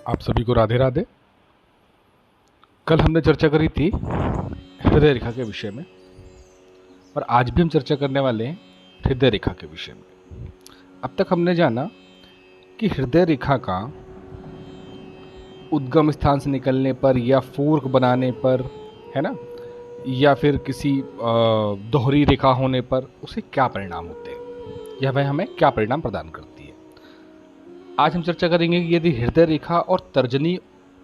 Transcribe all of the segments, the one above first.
आप सभी को राधे राधे। कल हमने चर्चा करी थी हृदय रेखा के विषय में और आज भी हम चर्चा करने वाले हैं हृदय रेखा के विषय में। अब तक हमने जाना कि हृदय रेखा का उद्गम स्थान से निकलने पर या फोर्क बनाने पर, है ना, या फिर किसी दोहरी रेखा होने पर उसे क्या परिणाम होते हैं या वह हमें क्या परिणाम प्रदान करती है। आज हम चर्चा करेंगे कि यदि हृदय रेखा और तर्जनी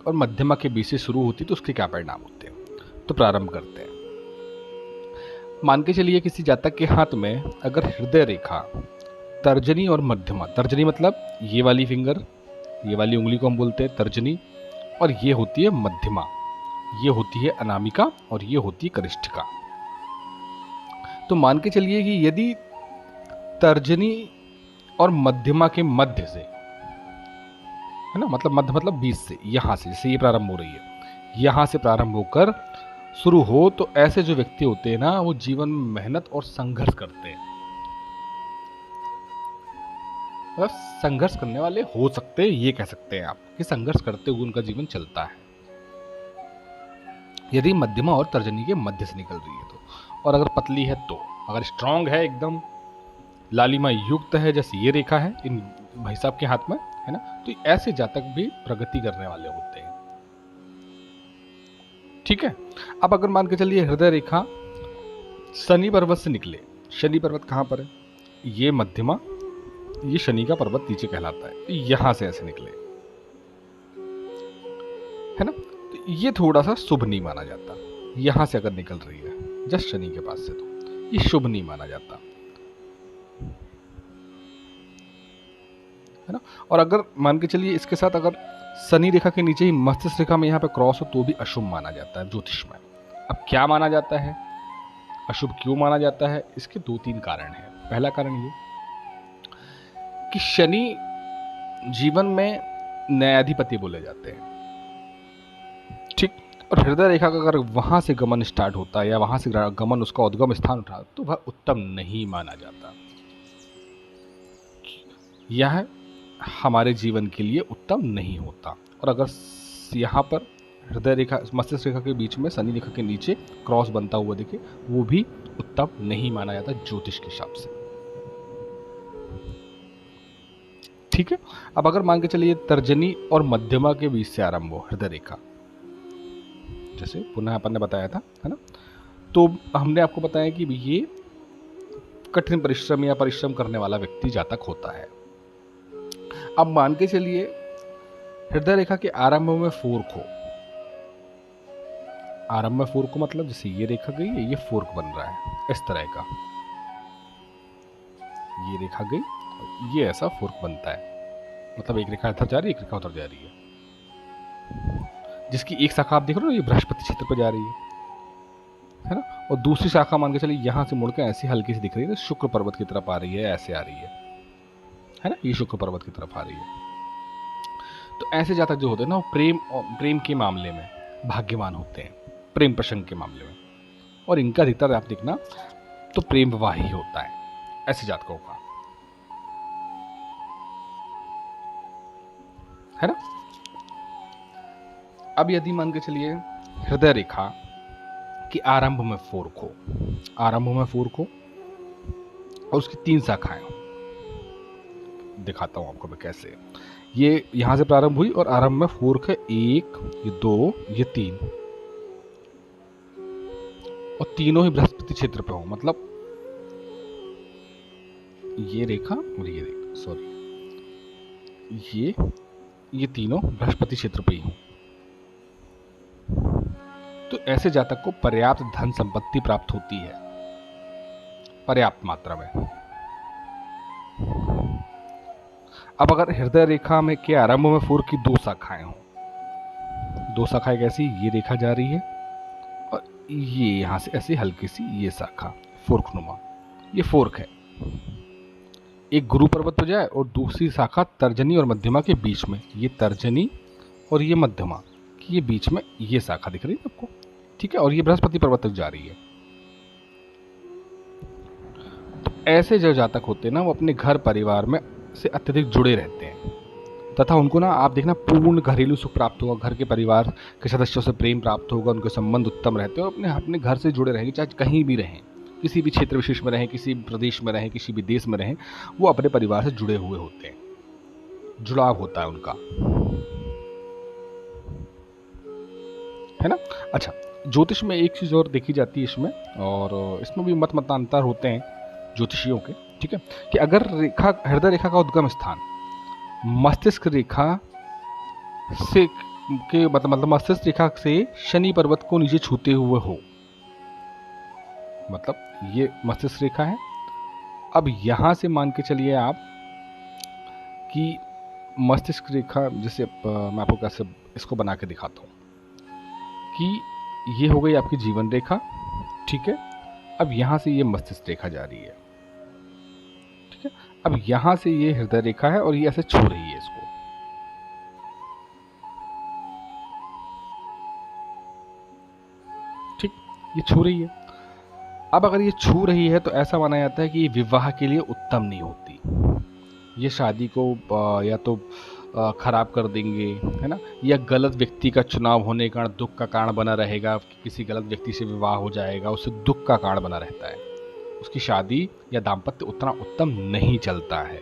और मध्यमा के बीच से शुरू होती तो उसके क्या परिणाम होते हैं। तो प्रारंभ करते हैं। मान के चलिए किसी जातक के हाथ में अगर हृदय रेखा, तर्जनी और मध्यमा, तर्जनी मतलब ये वाली फिंगर, ये वाली उंगली को हम बोलते हैं तर्जनी, और ये होती है मध्यमा, ये होती है अनामिका और ये होती है कनिष्ठिका। तो मान के चलिए कि यदि तर्जनी और मध्यमा के मध्य से, है ना, मतलब मध्य मतलब बीच से, यहां से, जैसे ये प्रारंभ हो रही है, यहां से प्रारंभ होकर शुरू हो, तो ऐसे जो व्यक्ति होते हैं ना, वो जीवन में मेहनत और संघर्ष करते हैं। मतलब संघर्ष करने वाले हो सकते हैं, ये कह सकते हैं आप कि संघर्ष करते हुए उनका जीवन चलता है, यदि मध्यमा और तर्जनी के मध्य से निकल रही है तो। और अगर पतली है तो, अगर स्ट्रांग है, एकदम लालिमा युक्त है, जैसे ये रेखा है इन भाई साहब के हाथ में, है ना, तो ऐसे जातक भी प्रगति करने वाले होते हैं। ठीक है। अब अगर मान के चलिए हृदय रेखा शनि पर्वत से निकले, शनि पर्वत कहां पर है, ये मध्यमा, ये शनि का पर्वत नीचे कहलाता है, यहां से ऐसे निकले, है ना, तो ये थोड़ा सा शुभ नहीं माना जाता। यहां से अगर निकल रही है जस्ट शनि के पास से, तो ये शुभ नहीं माना जाता, है ना। और अगर मान के चलिए इसके साथ अगर शनि रेखा के नीचे ही मस्तिष्क रेखा में यहाँ पे क्रॉस हो तो भी अशुभ माना जाता है ज्योतिष में। अब क्या माना जाता है, अशुभ क्यों माना जाता है, इसके 2-3 कारण हैं। पहला कारण ये कि शनि जीवन में न्यायाधिपति बोले जाते हैं, ठीक। और हृदय रेखा का अगर वहां से गमन स्टार्ट होता है या वहां से गमन उसका उद्गम स्थान उठा तो वह उत्तम नहीं माना जाता, यह हमारे जीवन के लिए उत्तम नहीं होता। और अगर यहाँ पर हृदय रेखा मस्तिष्क रेखा के बीच में शनि रेखा के नीचे क्रॉस बनता हुआ दिखे, वो भी उत्तम नहीं माना जाता ज्योतिष के हिसाब से, ठीक है। अब अगर मान के चलिए तर्जनी और मध्यमा के बीच से आरंभ हो हृदय रेखा, जैसे पुनः अपन ने बताया था, है ना, तो हमने आपको बताया कि ये कठिन परिश्रम या परिश्रम करने वाला व्यक्ति जातक होता है। अब मान के चलिए हृदय रेखा के आरंभ में फोर्क हो, आरंभ में फोर्क को मतलब जैसे ये रेखा गई है, ये फोर्क बन रहा है इस तरह का, ये रेखा गई, ये ऐसा फोर्क बनता है, मतलब एक रेखा इधर जा रही है, एक रेखा उधर जा रही है, जिसकी एक शाखा आप देख रहे हो ये बृहस्पति क्षेत्र पर जा रही है ना, और दूसरी शाखा मान के चलिए यहां से मुड़कर ऐसी हल्की सी दिख रही है, शुक्र पर्वत की तरफ आ रही है, ऐसे आ रही है ना, ये शुक्र पर्वत की तरफ आ रही है। तो ऐसे जातक जो होते हैं ना, वो प्रेम के मामले में भाग्यवान होते हैं, प्रेम प्रसंग के मामले में, और इनका अधिकतर आप देखना तो प्रेम विवाह ही होता है ऐसे जातकों का, है ना। अब यदि मान के चलिए हृदय रेखा कि आरंभ में फोर्क हो, आरंभ में फोर्क हो और उसकी 3 शाखाएं, दिखाता हूं आपको मैं कैसे। ये यहां से प्रारंभ हुई और आरंभ में फोर्क है, 1, ये 2, ये 3, और तीनों ही बृहस्पति क्षेत्र पे हो, मतलब ये रेखा और ये रेखा, सॉरी, ये तीनों बृहस्पति क्षेत्र पे ही हो, तो ऐसे जातक को पर्याप्त धन संपत्ति प्राप्त होती है, पर्याप्त मात्रा में। अब अगर हृदय रेखा में के आरंभ में फोर्क की 2 शाखाएं हो, 2 शाखाएं कैसी, ये रेखा जा रही है और ये यहां से ऐसी हल्की सी ये शाखा फोर्क नुमा, ये फोर्क है, एक गुरु पर्वत पर जाए और दूसरी शाखा तर्जनी और मध्यमा के बीच में, ये तर्जनी और ये मध्यमा की ये बीच में ये शाखा दिख रही है आपको, ठीक है, और ये बृहस्पति पर्वत तक जा रही है। तो ऐसे जो जातक होते हैं ना, वो अपने घर परिवार में से अत्यधिक जुड़े रहते हैं तथा उनको ना आप देखना पूर्ण घरेलू सुख प्राप्त होगा, घर के परिवार के सदस्यों से प्रेम प्राप्त होगा, उनके संबंध उत्तम रहते हैं और अपने अपने घर से जुड़े रहेंगे, चाहे कहीं भी रहें, किसी भी क्षेत्र विशेष में रहें, किसी भी प्रदेश में रहें, किसी भी देश में रहें, वो अपने परिवार से जुड़े हुए होते हैं, जुड़ाव होता है उनका, है ना। अच्छा, ज्योतिष में एक चीज़ और देखी जाती है इसमें, और इसमें भी मतांतर होते हैं ज्योतिषियों के, ठीक है, कि अगर रेखा, हृदय रेखा का उद्गम स्थान मस्तिष्क रेखा से के मतलब मस्तिष्क रेखा से शनि पर्वत को नीचे छूते हुए हो, मतलब ये मस्तिष्क रेखा है। अब यहां से मान के चलिए आप कि मस्तिष्क रेखा, जैसे मैं आपको कैसे इसको बना के दिखाता हूं कि ये हो गई आपकी जीवन रेखा, ठीक है। अब यहां से ये मस्तिष्क रेखा जा रही है, ठीक है। अब यहां से ये हृदय रेखा है और ये ऐसे छू रही है इसको, ठीक, ये छू रही है। अब अगर ये छू रही है तो ऐसा माना जाता है कि ये विवाह के लिए उत्तम नहीं होती, ये शादी को या तो खराब कर देंगे, है ना, या गलत व्यक्ति का चुनाव होने के कारण दुख का कारण बना रहेगा, किसी गलत व्यक्ति से विवाह हो जाएगा, उससे दुख का कारण बना रहता है, उसकी शादी या दाम्पत्य उतना उत्तम नहीं चलता है।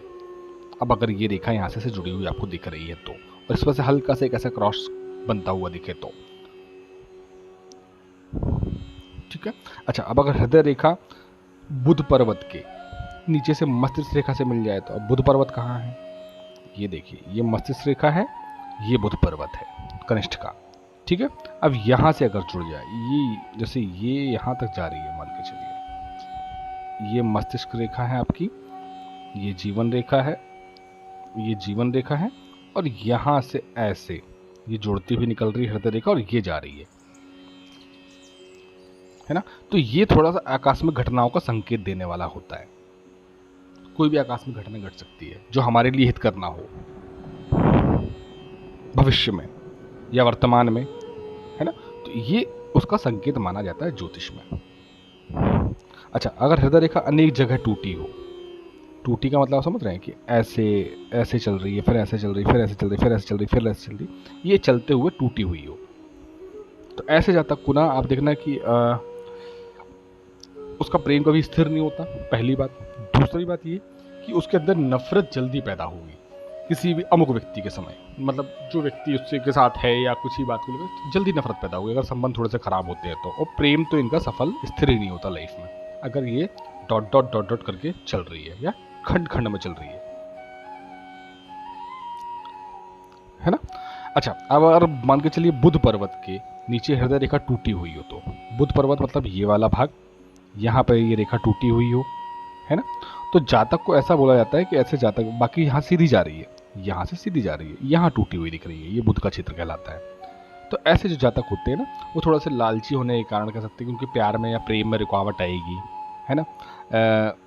अब अगर ये रेखा यहाँ से जुड़ी हुई आपको दिख रही है तो, और इस पर से हल्का से एक ऐसा क्रॉस बनता हुआ दिखे तो, ठीक है। अच्छा, अब अगर हृदय रेखा बुध पर्वत के नीचे से मस्तिष्क रेखा से मिल जाए तो, अब बुध पर्वत कहाँ है, ये देखिए, ये मस्तिष्क रेखा है, ये बुध पर्वत है कनिष्ठ का, ठीक है। अब यहां से अगर जुड़ जाए, ये जैसे ये यहां तक जा रही है, मान के चलिए ये मस्तिष्क रेखा है आपकी, ये जीवन रेखा है, ये जीवन रेखा है, और यहां से ऐसे ये जुड़ती हुई निकल रही है हृदय रेखा और ये जा रही है ना। तो ये थोड़ा सा आकस्मिक घटनाओं का संकेत देने वाला होता है, कोई भी आकस्मिक घटना घट सकती है जो हमारे लिए हित करना हो भविष्य में या वर्तमान में, है ना, तो ये उसका संकेत माना जाता है ज्योतिष में। अच्छा, अगर हृदय रेखा अनेक जगह टूटी हो, टूटी का मतलब समझ रहे हैं कि ऐसे ऐसे चल रही है, फिर ऐसे चल रही, फिर ऐसे चल रही, फिर ऐसे चल रही, फिर ऐसे चल रही, ये चलते हुए टूटी हुई हो, तो ऐसे जातक को ना आप देखना कि उसका प्रेम कभी स्थिर नहीं होता, पहली बात। दूसरी बात ये कि उसके अंदर नफरत जल्दी पैदा होगी किसी भी अमुक व्यक्ति के समय, मतलब जो व्यक्ति उससे के साथ है या कुछ ही बात को लेकर जल्दी नफरत पैदा होगी, अगर संबंध थोड़े से खराब होते हैं तो। और प्रेम तो इनका सफल स्थिर ही नहीं होता लाइफ में, अगर ये डॉट डॉट डॉट डॉट करके चल रही है या खंड खंड में चल रही है ना। अच्छा, अब अगर मान के चलिए बुध पर्वत के नीचे हृदय रेखा टूटी हुई हो, तो बुध पर्वत मतलब ये वाला भाग, यहाँ पर ये रेखा टूटी हुई हो, है ना, तो जातक को ऐसा बोला जाता है कि ऐसे जातक, बाकी यहाँ सीधी जा रही है, यहाँ से सीधी जा रही है, यहाँ टूटी हुई दिख रही है, ये बुध का क्षेत्र कहलाता है। तो ऐसे जो जातक होते हैं ना, वो थोड़ा सा लालची होने के कारण कह सकते हैं कि उनके प्यार में या प्रेम में रुकावट आएगी, है ना।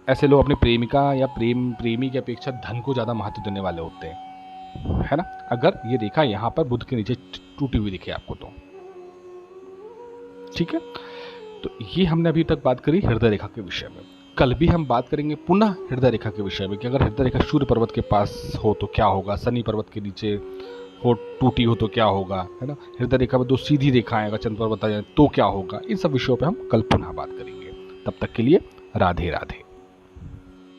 ऐसे लोग अपनी प्रेमिका या प्रेमी की अपेक्षा धन को ज़्यादा महत्व देने वाले होते हैं, है ना, अगर ये रेखा यहाँ पर बुध के नीचे टूटी हुई दिखे आपको तो, ठीक है। तो ये हमने अभी तक बात करी हृदय रेखा के विषय में। कल भी हम बात करेंगे पुनः हृदय रेखा के विषय में कि अगर हृदय रेखा सूर्य पर्वत के पास हो तो क्या होगा, शनि पर्वत के नीचे हो टूटी हो तो क्या होगा, है ना, हृदय रेखा में दो सीधी रेखाएं अगर चंद्र पर्वत आ जाए तो क्या होगा। इन सब विषयों पे हम कल पुनः बात करेंगे। तब तक के लिए राधे राधे।